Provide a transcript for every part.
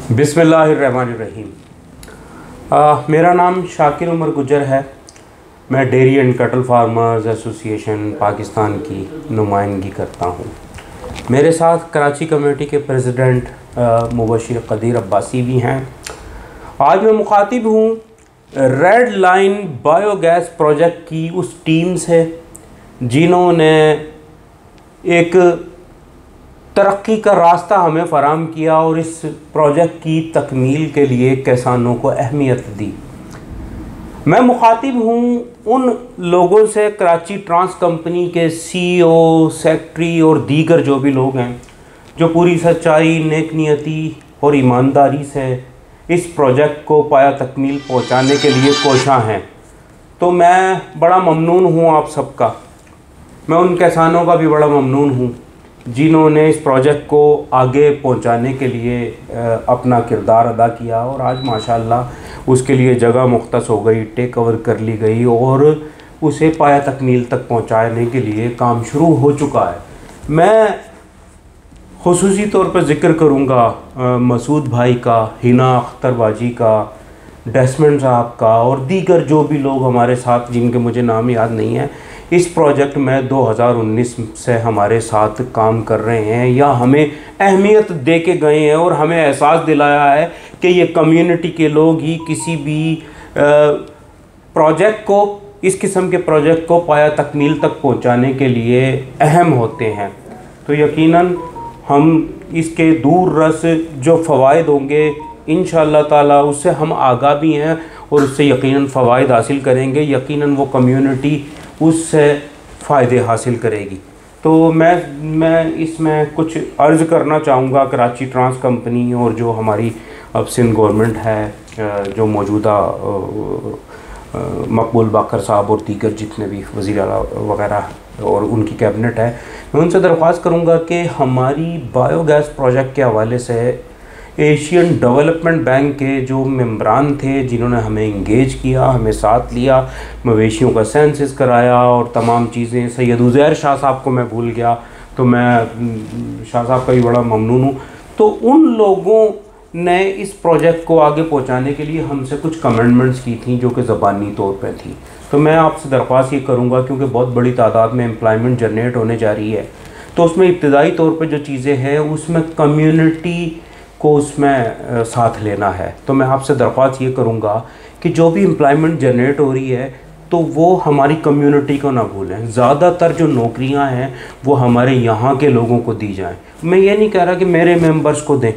बिस्मिल्लाहिर्रहमानिर्रहीम। मेरा नाम शाकिर उमर गुजर है। मैं dairy and cattle farmers association Pakistan की नुमाइंदगी करता हूँ। मेरे साथ कराची कमेटी के प्रेसिडेंट मुबशिर कदीर अब्बासी भी हैं। आज मैं मुखातिब हूँ रेड लाइन बायोगैस प्रोजेक्ट की उस टीम से जिन्होंने एक तरक्की का रास्ता हमें फ़राहम किया और इस प्रोजेक्ट की तकमील के लिए किसानों को अहमियत दी। मैं मुखातिब हूँ उन लोगों से, कराची ट्रांस कंपनी के CEO, सेक्रेटरी और दीगर जो भी लोग हैं, जो पूरी सच्चाई, नेकनियती और ईमानदारी से इस प्रोजेक्ट को पाया तकमील पहुँचाने के लिए कोशां हैं। तो मैं बड़ा ममनून हूँ आप सबका। मैं उन किसानों का भी बड़ा ममनून हूँ जिन्होंने इस प्रोजेक्ट को आगे पहुंचाने के लिए अपना किरदार अदा किया और आज माशाल्लाह उसके लिए जगह मुख्तस हो गई, टेक ओवर कर ली गई और उसे पाया तकमील तक पहुंचाने के लिए काम शुरू हो चुका है। मैं खुसूसी तौर पर ज़िक्र करूंगा मसूद भाई का, हिना अख्तर बाजी का, डेस्मंड साहब का और दीगर जो भी लोग हमारे साथ, जिनके मुझे नाम याद नहीं है, इस प्रोजेक्ट में 2019 से हमारे साथ काम कर रहे हैं या हमें अहमियत दे के गए हैं और हमें एहसास दिलाया है कि ये कम्युनिटी के लोग ही किसी भी प्रोजेक्ट को, इस किस्म के प्रोजेक्ट को पाया तकमील तक पहुंचाने के लिए अहम होते हैं। तो यकीनन हम इसके दूर रस जो फ़वाइद होंगे इंशाअल्लाह ताला उससे हम आगाह भी हैं और उससे यकीनन फ़वाइद हासिल करेंगे। यकीनन वो कम्युनिटी उससे फ़ायदे हासिल करेगी। तो मैं इसमें कुछ अर्ज़ करना चाहूँगा कराची ट्रांस कंपनी और जो हमारी अब सिंध गवर्नमेंट है, जो मौजूदा मकबूल बाकर साहब और दीगर जितने भी वज़ीर आला वग़ैरह और उनकी कैबिनेट है, मैं उनसे दरख्वास्त करूँगा कि हमारी बायोगैस प्रोजेक्ट के हवाले से एशियन डेवलपमेंट बैंक के जो मेंबरान थे जिन्होंने हमें इंगेज किया, हमें साथ लिया, मवेशियों का सेंसस कराया और तमाम चीज़ें, सैयद उज़ैर शाह साहब को मैं भूल गया, तो मैं शाह साहब का भी बड़ा ममनून हूँ। तो उन लोगों ने इस प्रोजेक्ट को आगे पहुँचाने के लिए हमसे कुछ कमेंटमेंट्स की थी जो कि ज़बानी तौर पर थी। तो मैं आपसे दरख्वास्त ये करूँगा, क्योंकि बहुत बड़ी तादाद में एम्प्लॉयमेंट जनरेट होने जा रही है, तो उसमें इब्तदाई तौर पर जो चीज़ें हैं उसमें कम्यूनिटी को उसमें साथ लेना है। तो मैं आपसे दरख्वास्त ये करूँगा कि जो भी एम्प्लॉयमेंट जनरेट हो रही है तो वो हमारी कम्युनिटी को ना भूलें। ज़्यादातर जो नौकरियां हैं वो हमारे यहाँ के लोगों को दी जाएं। मैं ये नहीं कह रहा कि मेरे मेंबर्स को दें,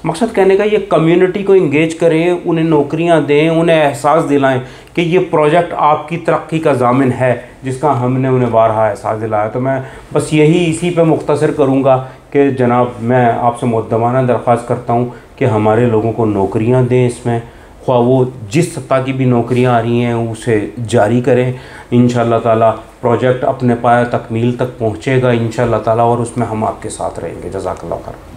मकसद कहने का ये कम्युनिटी को इंगेज करें, उन्हें नौकरियां दें, उन्हें एहसास दिलाएं कि ये प्रोजेक्ट आपकी तरक्की का ज़ामिन है, जिसका हमने उन्हें बारहा एहसास दिलाया। तो मैं बस यही इसी पे मुख्तसर करूँगा कि जनाब, मैं आपसे मुक़द्दमाना दरख्वास्त करता हूँ कि हमारे लोगों को नौकरियाँ दें, इसमें ख्वाह वो जिस सत्ता की भी नौकरियाँ आ रही हैं उसे जारी करें। इंशाअल्लाह ताला प्रोजेक्ट अपने पाया तकमील तक पहुँचेगा इंशाअल्लाह ताला और उसमें हम आपके साथ रहेंगे। जज़ाकल्लाह खैर।